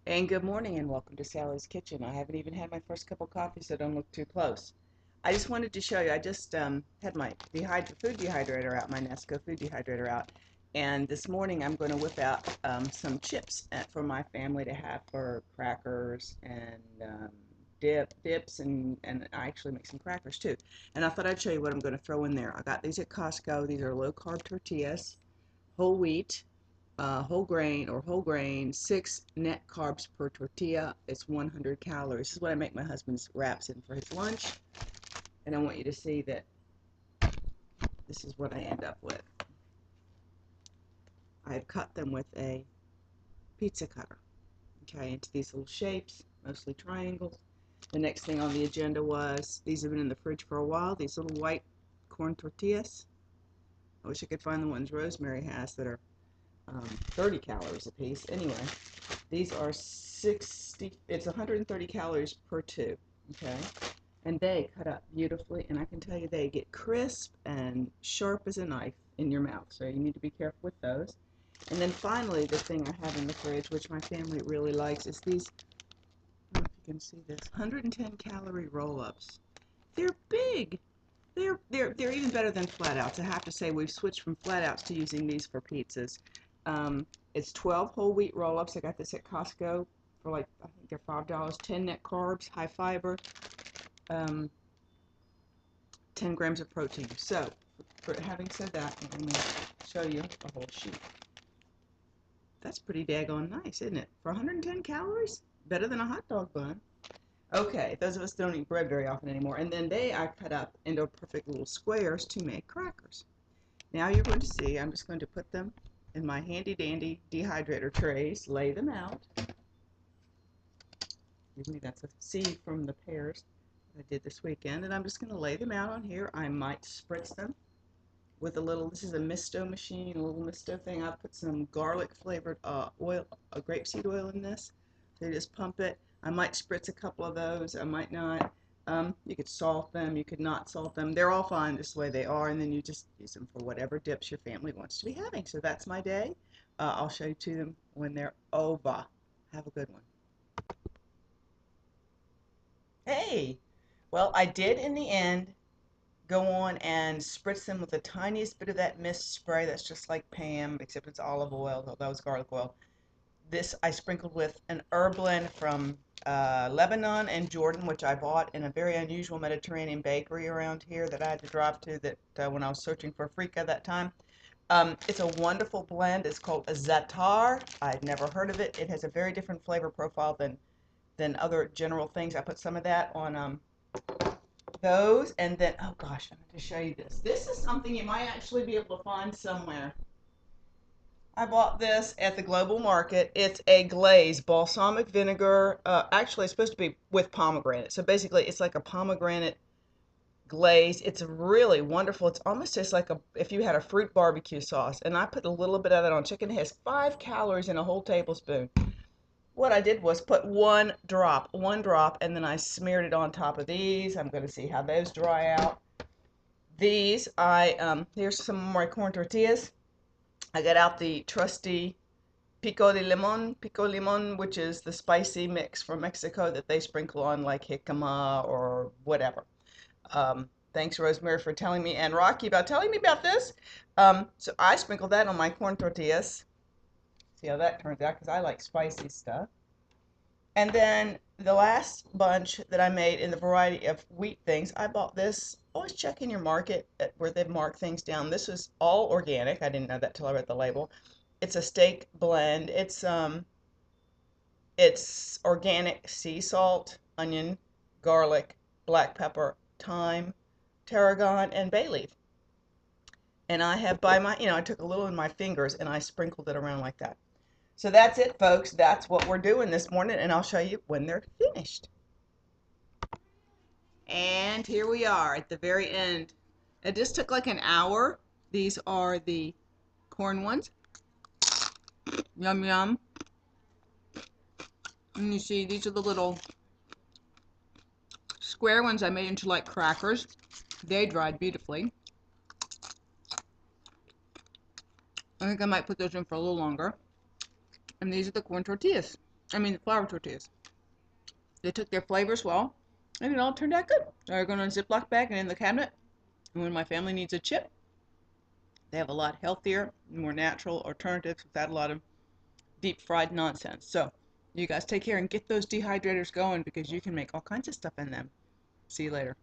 And good morning and welcome to Sally's Kitchen. I haven't even had my first cup of coffee, so don't look too close. I just wanted to show you, I just had my food dehydrator out, my Nesco food dehydrator out. And this morning I'm going to whip out some chips for my family to have for crackers and dips, and I actually make some crackers too. And I thought I'd show you what I'm going to throw in there. I got these at Costco. These are low-carb tortillas, whole wheat, whole grain, 6 net carbs per tortilla. It's 100 calories. This is what I make my husband's wraps in for his lunch. And I want you to see that this is what I end up with. I've cut them with a pizza cutter, okay, into these little shapes, mostly triangles. The next thing on the agenda was, these have been in the fridge for a while, these little white corn tortillas. I wish I could find the ones Rosemary has that are 30 calories a piece. Anyway, these are 130 calories per two, okay? And they cut up beautifully, and I can tell you they get crisp and sharp as a knife in your mouth, so you need to be careful with those. And then finally, the thing I have in the fridge, which my family really likes, is these, I don't know if you can see this, 110 calorie roll-ups. They're big. They're even better than flat outs. I have to say we've switched from flat outs to using these for pizzas. It's 12 whole wheat roll-ups. I got this at Costco for like, I think they're $5. 10 net carbs, high fiber, um, 10 grams of protein. So, having said that, I'm going to show you the whole sheet. That's pretty daggone nice, isn't it? For 110 calories, better than a hot dog bun. Okay, those of us don't eat bread very often anymore. And then I cut up into perfect little squares to make crackers. Now you're going to see, I'm just going to put them in my handy dandy dehydrator trays, lay them out. Excuse me, that's a seed from the pears I did this weekend. And I'm just going to lay them out on here. I might spritz them with a little, this is a misto machine, a little misto thing. I put some garlic flavored oil, grapeseed oil in this. So you just pump it. I might spritz a couple of those. I might not. You could salt them. You could not salt them. They're all fine just the way they are. And then you just use them for whatever dips your family wants to be having. So that's my day. I'll show you to them when they're over. Have a good one. Hey, well, I did in the end go on and spritz them with the tiniest bit of that mist spray that's just like Pam, except it's olive oil, although it's garlic oil. This I sprinkled with an herb blend from Lebanon and Jordan, which I bought in a very unusual Mediterranean bakery around here that I had to drive to when I was searching for Africa that time. It's a wonderful blend. It's called a Zatar. I'd never heard of it. It has a very different flavor profile than other general things. I put some of that on those, and then, oh gosh, I'm going to show you this. This is something you might actually be able to find somewhere. I bought this at the Global Market. It's a glaze, balsamic vinegar. Actually, it's supposed to be with pomegranate. So basically, it's like a pomegranate glaze. It's really wonderful. It's almost just like if you had a fruit barbecue sauce. And I put a little bit of it on chicken. It has 5 calories in a whole tablespoon. What I did was put one drop, and then I smeared it on top of these. I'm going to see how those dry out. These, here's some of my corn tortillas. I got out the trusty pico de limon, which is the spicy mix from Mexico that they sprinkle on like jicama or whatever. Thanks, Rosemary, for telling me, and Rocky, about telling me about this. So I sprinkled that on my corn tortillas. See how that turns out, because I like spicy stuff. And then the last bunch that I made in the variety of wheat things, I bought this. Always check in your market where they've marked things down. This was all organic. I didn't know that till I read the label. It's a steak blend. It's organic sea salt, onion, garlic, black pepper, thyme, tarragon, and bay leaf. And I have I took a little in my fingers and I sprinkled it around like that. So that's it, folks. That's what we're doing this morning, and I'll show you when they're finished. And here we are at the very end. It just took like an hour. These are the corn ones. Yum, yum. And you see, these are the little square ones I made into like crackers. They dried beautifully. I think I might put those in for a little longer. And these are the corn tortillas. I mean, the flour tortillas. They took their flavors well, and it all turned out good. They're going in a Ziploc bag and in the cabinet. And when my family needs a chip, they have a lot healthier, more natural alternatives without a lot of deep fried nonsense. So, you guys take care and get those dehydrators going because you can make all kinds of stuff in them. See you later.